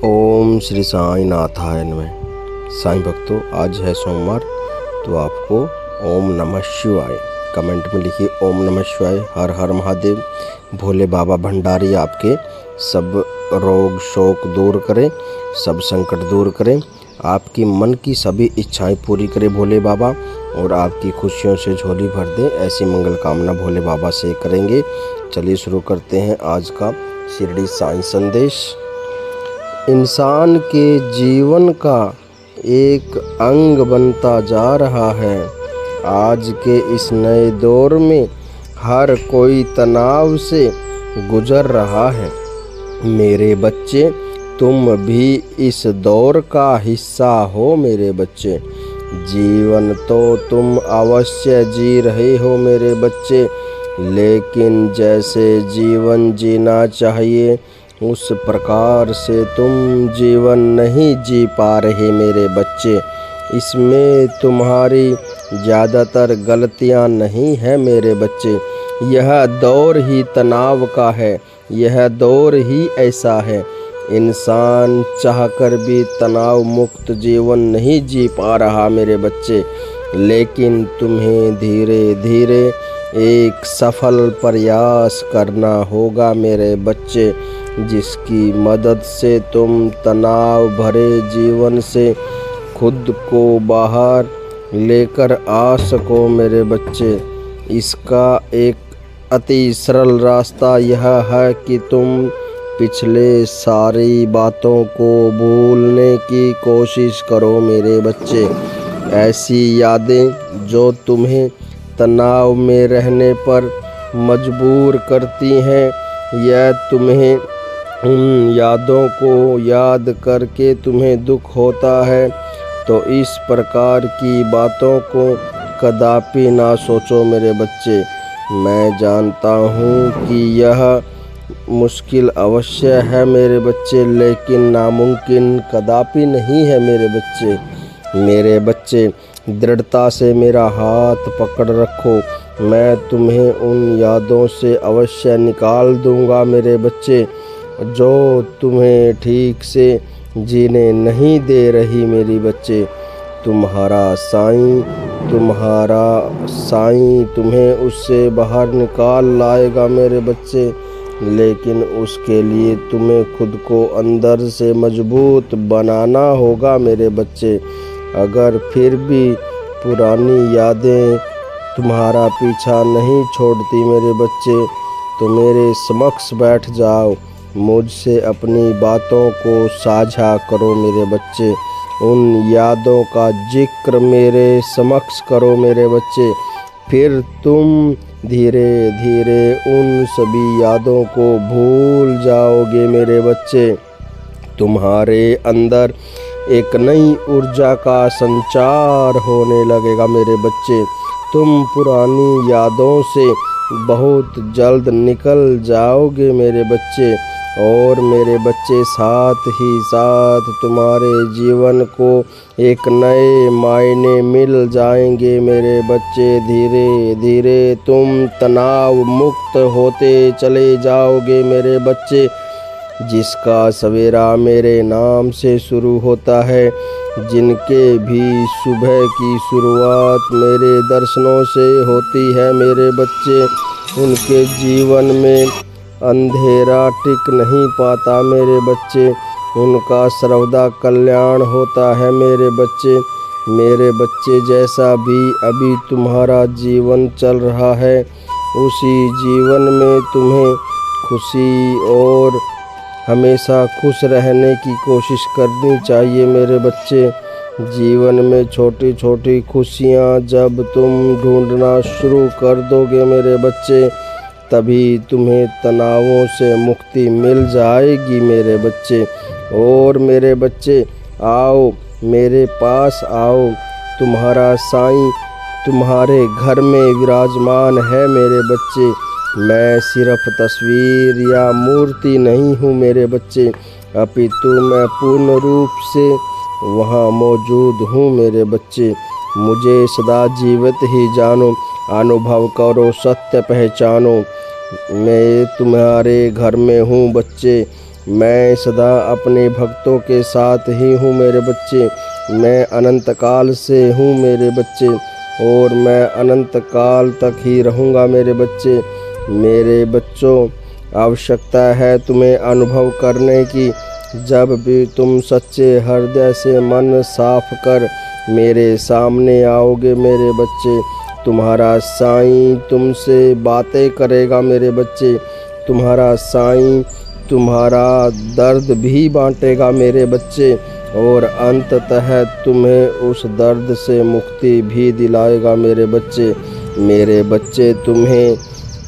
ओम श्री साई नाथाय नमः। साईं भक्तों, आज है सोमवार, तो आपको ओम नमः शिवाय कमेंट में लिखिए। ओम नमः शिवाय, हर हर महादेव। भोले बाबा भंडारी आपके सब रोग शोक दूर करें, सब संकट दूर करें, आपकी मन की सभी इच्छाएं पूरी करें भोले बाबा, और आपकी खुशियों से झोली भर दें। ऐसी मंगल कामना भोले बाबा से करेंगे। चलिए शुरू करते हैं आज का शिरडी साईं संदेश। इंसान के जीवन का एक अंग बनता जा रहा है। आज के इस नए दौर में हर कोई तनाव से गुजर रहा है। मेरे बच्चे, तुम भी इस दौर का हिस्सा हो। मेरे बच्चे, जीवन तो तुम अवश्य जी रहे हो मेरे बच्चे, लेकिन जैसे जीवन जीना चाहिए उस प्रकार से तुम जीवन नहीं जी पा रहे मेरे बच्चे। इसमें तुम्हारी ज़्यादातर गलतियां नहीं है मेरे बच्चे। यह दौर ही तनाव का है, यह दौर ही ऐसा है। इंसान चाहकर भी तनाव मुक्त जीवन नहीं जी पा रहा मेरे बच्चे, लेकिन तुम्हें धीरे धीरे एक सफल प्रयास करना होगा मेरे बच्चे, जिसकी मदद से तुम तनाव भरे जीवन से खुद को बाहर लेकर आ सको मेरे बच्चे। इसका एक अति सरल रास्ता यह है कि तुम पिछले सारी बातों को भूलने की कोशिश करो मेरे बच्चे। ऐसी यादें जो तुम्हें तनाव में रहने पर मजबूर करती हैं, यह तुम्हें उन यादों को याद करके तुम्हें दुख होता है, तो इस प्रकार की बातों को कदापि ना सोचो मेरे बच्चे। मैं जानता हूँ कि यह मुश्किल अवश्य है मेरे बच्चे, लेकिन नामुमकिन कदापि नहीं है मेरे बच्चे। मेरे बच्चे, दृढ़ता से मेरा हाथ पकड़ रखो, मैं तुम्हें उन यादों से अवश्य निकाल दूंगा मेरे बच्चे, जो तुम्हें ठीक से जीने नहीं दे रही मेरी बच्चे। तुम्हारा साईं तुम्हें उससे बाहर निकाल लाएगा मेरे बच्चे, लेकिन उसके लिए तुम्हें खुद को अंदर से मजबूत बनाना होगा मेरे बच्चे। अगर फिर भी पुरानी यादें तुम्हारा पीछा नहीं छोड़ती मेरे बच्चे, तो मेरे समक्ष बैठ जाओ, मुझसे अपनी बातों को साझा करो मेरे बच्चे। उन यादों का जिक्र मेरे समक्ष करो मेरे बच्चे, फिर तुम धीरे धीरे उन सभी यादों को भूल जाओगे मेरे बच्चे। तुम्हारे अंदर एक नई ऊर्जा का संचार होने लगेगा मेरे बच्चे। तुम पुरानी यादों से बहुत जल्द निकल जाओगे मेरे बच्चे, और मेरे बच्चे साथ ही साथ तुम्हारे जीवन को एक नए मायने मिल जाएंगे मेरे बच्चे। धीरे धीरे तुम तनाव मुक्त होते चले जाओगे मेरे बच्चे। जिसका सवेरा मेरे नाम से शुरू होता है, जिनके भी सुबह की शुरुआत मेरे दर्शनों से होती है मेरे बच्चे, उनके जीवन में अंधेरा टिक नहीं पाता मेरे बच्चे, उनका सर्वदा कल्याण होता है मेरे बच्चे। मेरे बच्चे, जैसा भी अभी तुम्हारा जीवन चल रहा है, उसी जीवन में तुम्हें खुशी और हमेशा खुश रहने की कोशिश करनी चाहिए मेरे बच्चे। जीवन में छोटी छोटी खुशियाँ जब तुम ढूंढना शुरू कर दोगे मेरे बच्चे, तभी तुम्हें तनावों से मुक्ति मिल जाएगी मेरे बच्चे। और मेरे बच्चे, आओ मेरे पास आओ, तुम्हारा साईं तुम्हारे घर में विराजमान है मेरे बच्चे। मैं सिर्फ तस्वीर या मूर्ति नहीं हूँ मेरे बच्चे, अपितु मैं पूर्ण रूप से वहाँ मौजूद हूँ मेरे बच्चे। मुझे सदा जीवित ही जानो, अनुभव करो, सत्य पहचानो। मैं तुम्हारे घर में हूँ बच्चे, मैं सदा अपने भक्तों के साथ ही हूँ मेरे बच्चे। मैं अनंत काल से हूँ मेरे बच्चे और मैं अनंत काल तक ही रहूँगा मेरे बच्चे। मेरे बच्चों, आवश्यकता है तुम्हें अनुभव करने की। जब भी तुम सच्चे हृदय से मन साफ कर मेरे सामने आओगे मेरे बच्चे, तुम्हारा साईं तुमसे बातें करेगा मेरे बच्चे। तुम्हारा साईं तुम्हारा दर्द भी बांटेगा मेरे बच्चे और अंततः तुम्हें उस दर्द से मुक्ति भी दिलाएगा मेरे बच्चे। मेरे बच्चे, तुम्हें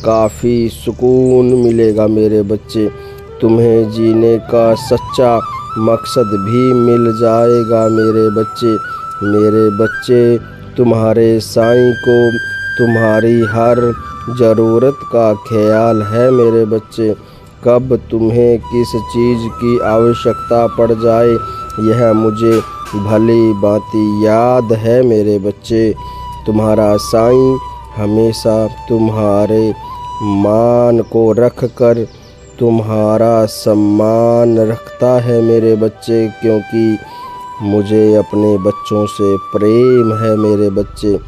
काफ़ी सुकून मिलेगा मेरे बच्चे। तुम्हें जीने का सच्चा मकसद भी मिल जाएगा मेरे बच्चे। मेरे बच्चे, तुम्हारे साईं को तुम्हारी हर ज़रूरत का ख्याल है मेरे बच्चे। कब तुम्हें किस चीज़ की आवश्यकता पड़ जाए यह मुझे भली भांति याद है मेरे बच्चे। तुम्हारा साईं हमेशा तुम्हारे मान को रख कर तुम्हारा सम्मान रखता है मेरे बच्चे, क्योंकि मुझे अपने बच्चों से प्रेम है मेरे बच्चे।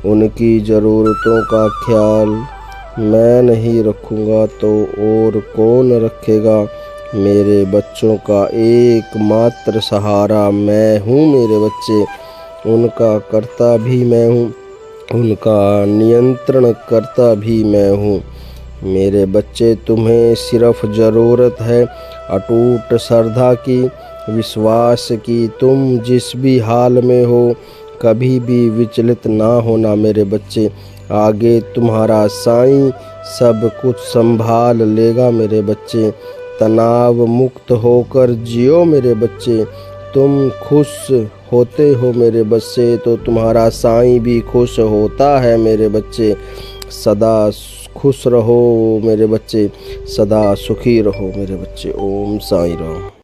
उनकी ज़रूरतों का ख्याल मैं नहीं रखूँगा तो और कौन रखेगा। मेरे बच्चों का एकमात्र सहारा मैं हूँ मेरे बच्चे। उनका कर्ता भी मैं हूँ, उनका नियंत्रण करता भी मैं हूँ। मेरे बच्चे, तुम्हें सिर्फ ज़रूरत है अटूट श्रद्धा की, विश्वास की। तुम जिस भी हाल में हो कभी भी विचलित ना होना मेरे बच्चे। आगे तुम्हारा साईं सब कुछ संभाल लेगा मेरे बच्चे। तनाव मुक्त होकर जियो मेरे बच्चे। तुम खुश होते हो मेरे बच्चे तो तुम्हारा साईं भी खुश होता है मेरे बच्चे। सदा खुश रहो मेरे बच्चे, सदा सुखी रहो मेरे बच्चे। ओम साईं राम।